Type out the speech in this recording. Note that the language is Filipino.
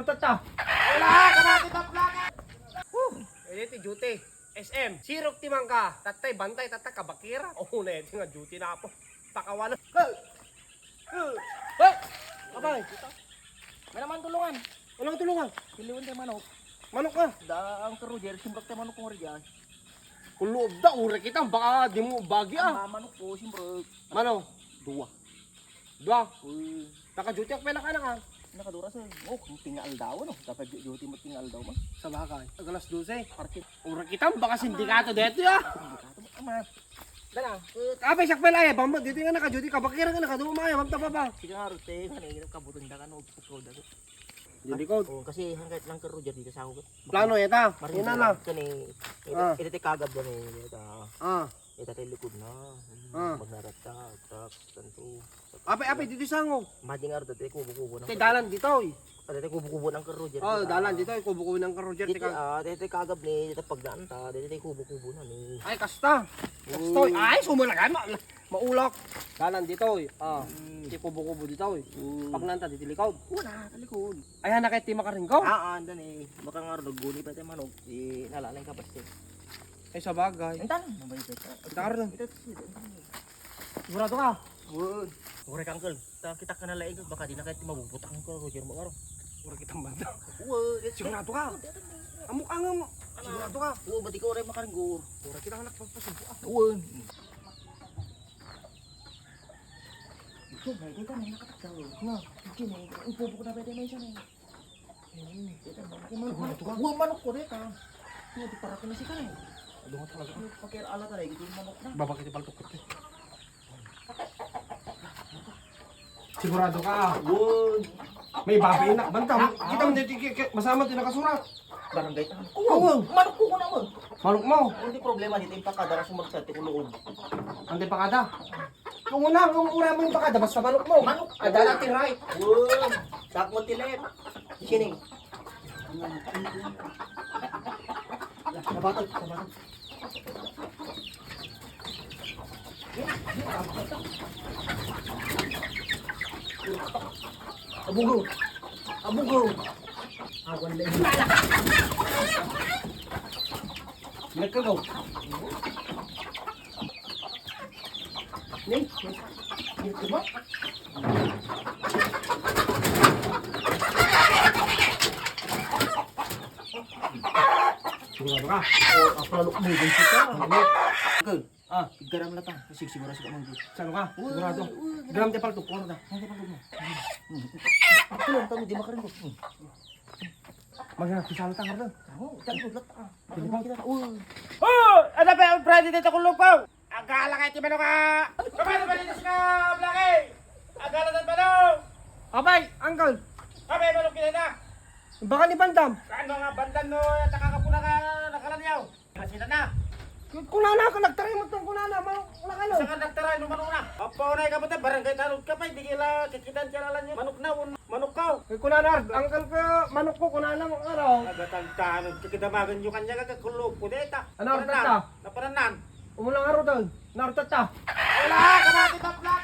nartata. Wala, kamati ka plaka. Iti duty. SM, sirok timang ka. Tatay, bantay, tatay, kabakira. Oo na ito nga, duty na ako. Pakawala. Abay, May naman tulungan. walang tulungan. Piliwan tayo manok. Manok ka. Daang ka Roger, simbrok tayo manok kong Roger. Kuloob da, ure kita. Baka di mo bagi ah. Manok po, simbrok. Mano? Dua. Dua. Uy, Naka-duty ako pala ka na ka. nakadura sa. Oh, tingal daw no. Dapat duty mo tingal daw man. Sa bakay. Agalas 12. Parkit. Ure kita, baka sindikato dito ah. Ama. Dala. Kapay sakpel ay, bamba dito nga naka-duty ka. Bakira ka nakadumaya, mamta pa ba? Sige nga Rote, kanina kabutan da ka no. Pukod ako. Dili ko. Oh, kasi hanggat lang ka Roger dito sa ako. Plano eta. Marin Ina na na. kani. Ah. Ito kagab na ni. Ah. Ito tayo likod na. Ah. Magnarata, truck, tanto. Apay dito sango. Mading ardo tayo kubo-kubo ng. Kay dalan dito oy. Tayo kubo-kubo ng ka Roger. Oh, dalan dito oy, kubo-kubo ng ka Roger Dito tika. dito kagab ni dito pagdaan ta, dito kubo-kubo na ni. Ay kasta. Kasta oy. Ay sumulagay maulok. Dalan dito oy. Ah. Di kubo-kubo dito oy. Pag nanta dito likaw. Una, talikod. Ay hana kay tima ka rin ko. Anda ni. Baka nga ro guni pa tayo manok. Nalalang ka basta. Ay sa bagay. Entan, mabay pa. Daron. Ito. Sigurado ka. Word. Ore kangkel. Kita kana laing baka di na kay mabubutang ko Roger mo karo. Ura kitang banda. Word. Sigurado ka. Amok angam. Sigurado ka. Oo, ba't ikaw rin makaringgor? Ura kitang nakapagpasubo ah. Uwan. Ito, may kita na nakatagdaw. Na, ito na, upo ko na pwede na siya na. Ito na, manok ka. Uwan, manok ko rin ka. Ito, para ko na si Kay. Dungo talaga. Pakirala talaga, ito yung manok na. Babakit ipaltok ko. Sigurado ka ah. Uwan. May babae na. Banta. Kita mo dito masama din nakasurat. Barangay tayo. Uwan. Manok ko na mo. Malok mo. Hindi problema, dito yung pakadara sumagsat, ko loob. Ande pakada. Kung una, kung ura mo yung pakada, basta manok mo. Manok. Adala ting right. Uwan. Sak mo tilit. Sining. Nabatag. Abugo. Abugo. Awan lang. Nagkagaw. Ning. Ito ba? Sigurado ka? Oh, apalok mo din kita. Good. Ah, Garam lang ta. Kasi siguro sa kamang good. saan ka? Sigurado. Gram te paltok ko na. Hindi pa mo. Tulong kami di makarin ko. Magkakisala ta ka rin. Oh, tanggol lat ka. Hindi ba? Oh, Ano ba yung Friday dito kung lupaw? Agala kayo timano ka! Kapano ba dito ka, Blackie? Agala ng balong! Abay, uncle! Abay, balong kinana! Baka ni Bandam? Saan mga bandan no, nakakapuna ka, nakalanyaw? Masina na! Kunana ka, nagtaray mo itong kunana, wala ka no? Saan ka nagtaray, numanong na? Papaunay ka ba ito, barangay talod ka pa, hindi kila kikitan kinalan nyo. Manok na, manok ka! Kunana, uncle ka, manok ko, kunana mo araw. Nagatagtahan, kikidamagan nyo kanya kakakulog ko dita. Ano, Nartata? Naparanan. Umulang araw doon, Nartata. Wala, kamati tapla!